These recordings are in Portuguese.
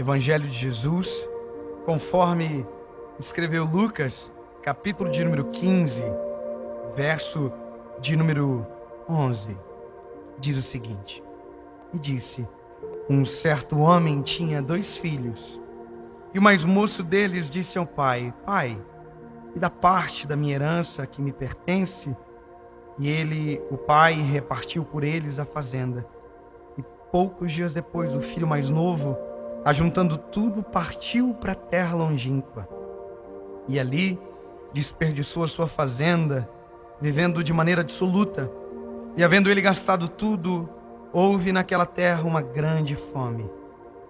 Evangelho de Jesus, conforme escreveu Lucas, capítulo de número 15, verso de número 11, diz o seguinte: E disse: Um certo homem tinha 2 filhos, e o mais moço deles disse ao pai: Pai, me dá parte da minha herança que me pertence. E o pai, repartiu por eles a fazenda. E poucos dias depois, o filho mais novo, ajuntando tudo, partiu para a terra longínqua. E ali desperdiçou a sua fazenda, vivendo de maneira dissoluta. E havendo ele gastado tudo, houve naquela terra uma grande fome,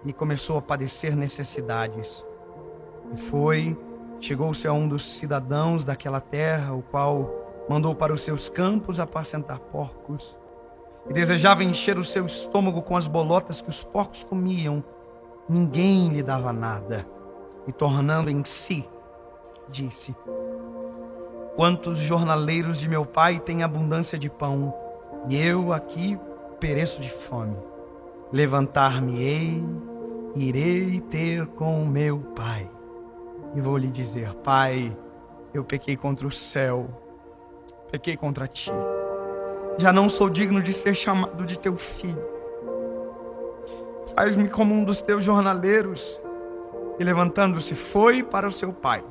e começou a padecer necessidades. E chegou-se a um dos cidadãos daquela terra, o qual mandou para os seus campos apacentar porcos, e desejava encher o seu estômago com as bolotas que os porcos comiam. Ninguém lhe dava nada. E tornando em si, disse: Quantos jornaleiros de meu pai têm abundância de pão, e eu aqui pereço de fome. Levantar-me-ei, irei ter com meu pai, e vou lhe dizer: Pai, eu pequei contra o céu, pequei contra ti. Já não sou digno de ser chamado de teu filho. Faz-me como um dos teus jornaleiros. E levantando-se, foi para o seu pai.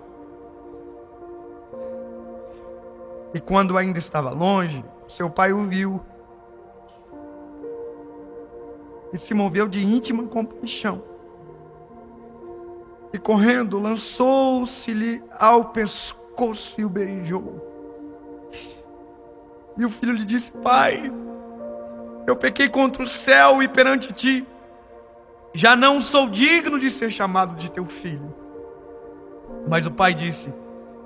E quando ainda estava longe, seu pai o viu e se moveu de íntima compaixão. E correndo, lançou-se-lhe ao pescoço e o beijou. E o filho lhe disse: Pai, eu pequei contra o céu e perante ti. Já não sou digno de ser chamado de teu filho. Mas o pai disse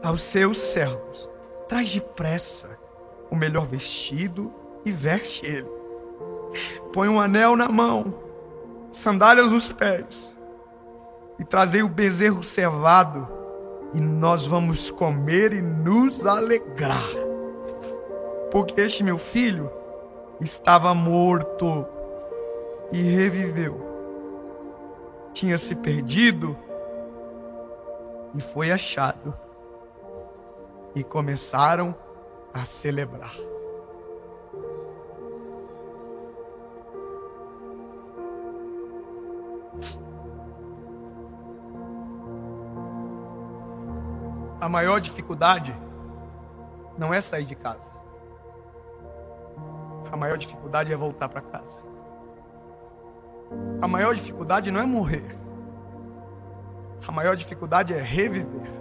aos seus servos: Traz depressa o melhor vestido e veste ele. Põe um anel na mão, sandálias nos pés, e trazei o bezerro cevado, e nós vamos comer e nos alegrar. Porque este meu filho estava morto e reviveu. Tinha se perdido e foi achado. E começaram a celebrar. A maior dificuldade não é sair de casa. A maior dificuldade é voltar para casa. A maior dificuldade não é morrer. A maior dificuldade é reviver.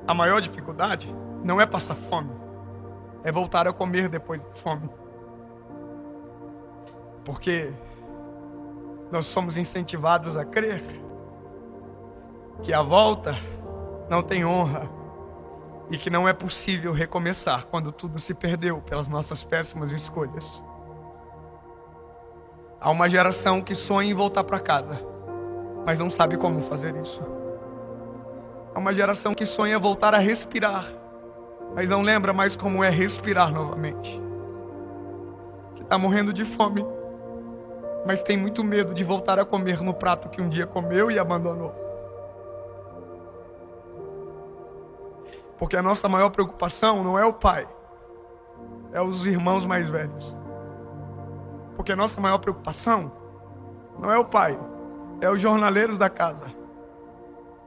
A maior dificuldade não é passar fome, é voltar a comer depois da fome. Porque nós somos incentivados a crer que a volta não tem honra e que não é possível recomeçar quando tudo se perdeu pelas nossas péssimas escolhas. Há uma geração que sonha em voltar para casa, mas não sabe como fazer isso. Há uma geração que sonha voltar a respirar, mas não lembra mais como é respirar novamente. Que está morrendo de fome, mas tem muito medo de voltar a comer no prato que um dia comeu e abandonou. Porque a nossa maior preocupação não é o pai, é os irmãos mais velhos. Porque a nossa maior preocupação não é o pai, é os jornaleiros da casa.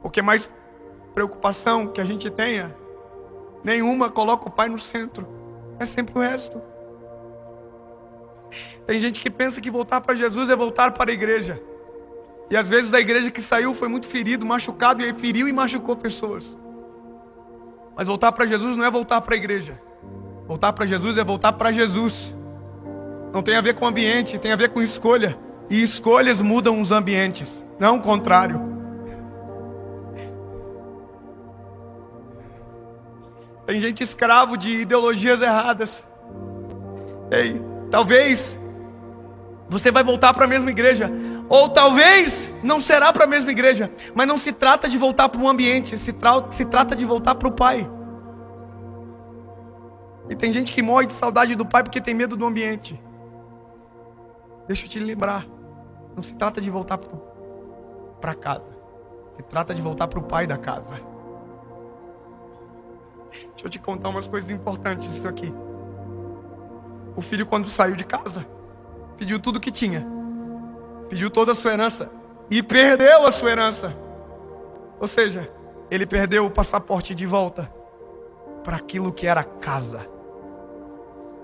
Porque mais preocupação que a gente tenha, nenhuma coloca o pai no centro, é sempre o resto. Tem gente que pensa que voltar para Jesus é voltar para a igreja. E às vezes da igreja que saiu foi muito ferido, machucado, e aí feriu e machucou pessoas. Mas voltar para Jesus não é voltar para a igreja. Voltar para Jesus é voltar para Jesus. Não tem a ver com ambiente, tem a ver com escolha. E escolhas mudam os ambientes, não o contrário. Tem gente escravo de ideologias erradas. Ei, talvez você vai voltar para a mesma igreja, ou talvez não será para a mesma igreja, mas não se trata de voltar para um ambiente, se trata de voltar para o Pai. E tem gente que morre de saudade do Pai porque tem medo do ambiente. Deixa eu te lembrar, não se trata de voltar para casa, se trata de voltar para o pai da casa. Deixa eu te contar umas coisas importantes disso aqui. O filho, quando saiu de casa, pediu tudo que tinha, pediu toda a sua herança e perdeu a sua herança. Ou seja, ele perdeu o passaporte de volta para aquilo que era casa.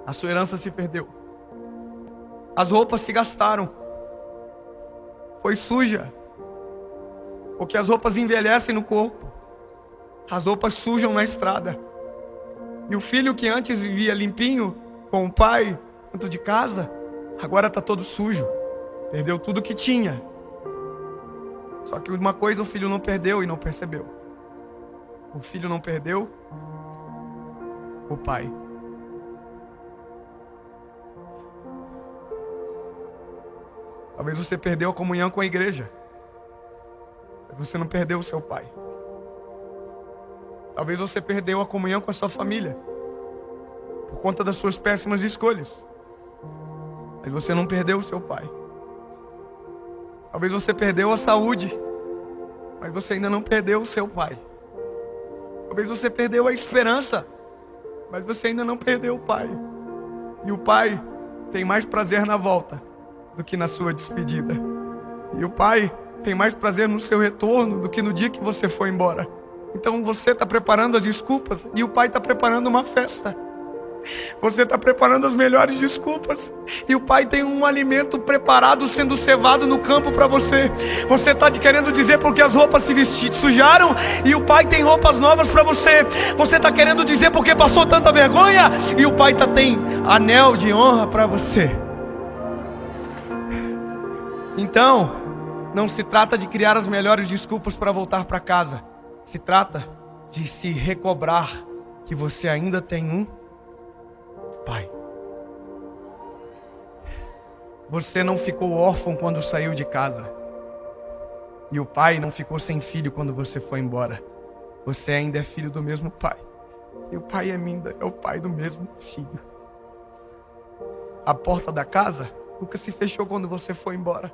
A sua herança se perdeu. As roupas se gastaram. Foi suja. Porque as roupas envelhecem no corpo. As roupas sujam na estrada. E o filho que antes vivia limpinho com o pai dentro de casa, agora está todo sujo. Perdeu tudo que tinha. Só que uma coisa o filho não perdeu e não percebeu. O filho não perdeu o pai. Talvez você perdeu a comunhão com a igreja. Mas você não perdeu o seu pai. Talvez você perdeu a comunhão com a sua família por conta das suas péssimas escolhas. Mas você não perdeu o seu pai. Talvez você perdeu a saúde, mas você ainda não perdeu o seu pai. Talvez você perdeu a esperança, mas você ainda não perdeu o pai. E o pai tem mais prazer na volta do que na sua despedida. E o pai tem mais prazer no seu retorno do que no dia que você foi embora. Então você está preparando as desculpas e o pai está preparando uma festa. Você está preparando as melhores desculpas e o pai tem um alimento preparado sendo cevado no campo para você. Você está querendo dizer porque as roupas se sujaram e o pai tem roupas novas para você. Você está querendo dizer porque passou tanta vergonha e o pai tem anel de honra para você. Então, não se trata de criar as melhores desculpas para voltar para casa. Se trata de se recobrar que você ainda tem um pai. Você não ficou órfão quando saiu de casa. E o pai não ficou sem filho quando você foi embora. Você ainda é filho do mesmo pai. E o pai ainda é o pai do mesmo filho. A porta da casa nunca se fechou quando você foi embora.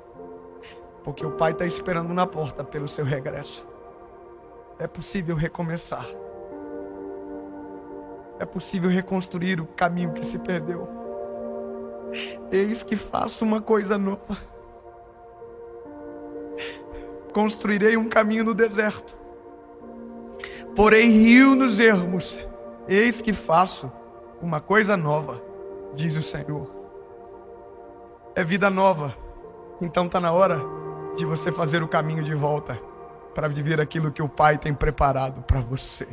Porque o pai está esperando na porta pelo seu regresso. É possível recomeçar. É possível reconstruir o caminho que se perdeu. Eis que faço uma coisa nova. Construirei um caminho no deserto. Porei rio nos ermos. Eis que faço uma coisa nova, diz o Senhor. É vida nova. Então está na hora de você fazer o caminho de volta para viver aquilo que o Pai tem preparado para você.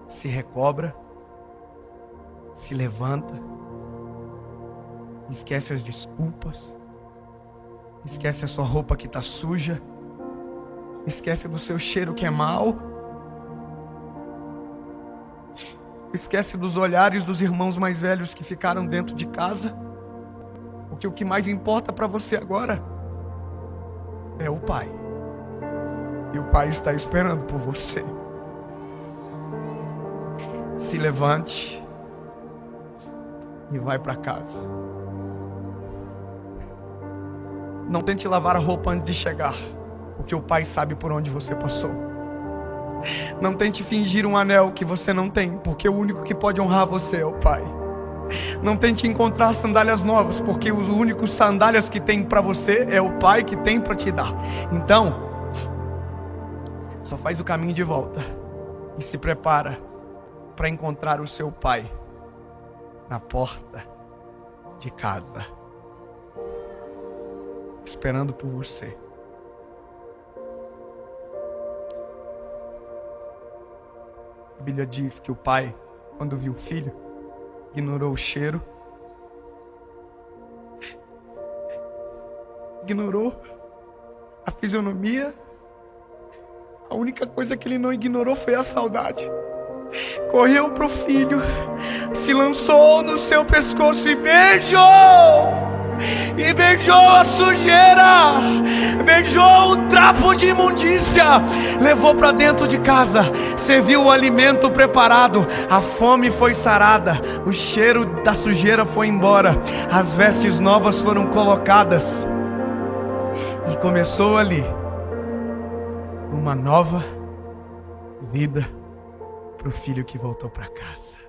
Se recobra, se levanta, esquece as desculpas, esquece a sua roupa que está suja, esquece do seu cheiro que é mau, esquece dos olhares dos irmãos mais velhos que ficaram dentro de casa, porque o que mais importa para você agora é o Pai, e o Pai está esperando por você. Se levante e vai para casa. Não tente lavar a roupa antes de chegar, porque o Pai sabe por onde você passou. Não tente fingir um anel que você não tem, porque o único que pode honrar você é o Pai. Não tente encontrar sandálias novas, porque os únicos sandálias que tem para você é o Pai que tem para te dar. Então, só faz o caminho de volta e se prepara para encontrar o seu Pai na porta de casa, esperando por você. A Bíblia diz que o pai, quando viu o filho, ignorou o cheiro, ignorou a fisionomia. A única coisa que ele não ignorou foi a saudade. Correu pro filho, se lançou no seu pescoço e beijou. E beijou a sujeira, beijou o trapo fiapo de imundícia, levou para dentro de casa, serviu o alimento preparado, a fome foi sarada, o cheiro da sujeira foi embora, as vestes novas foram colocadas, e começou ali uma nova vida para o filho que voltou para casa.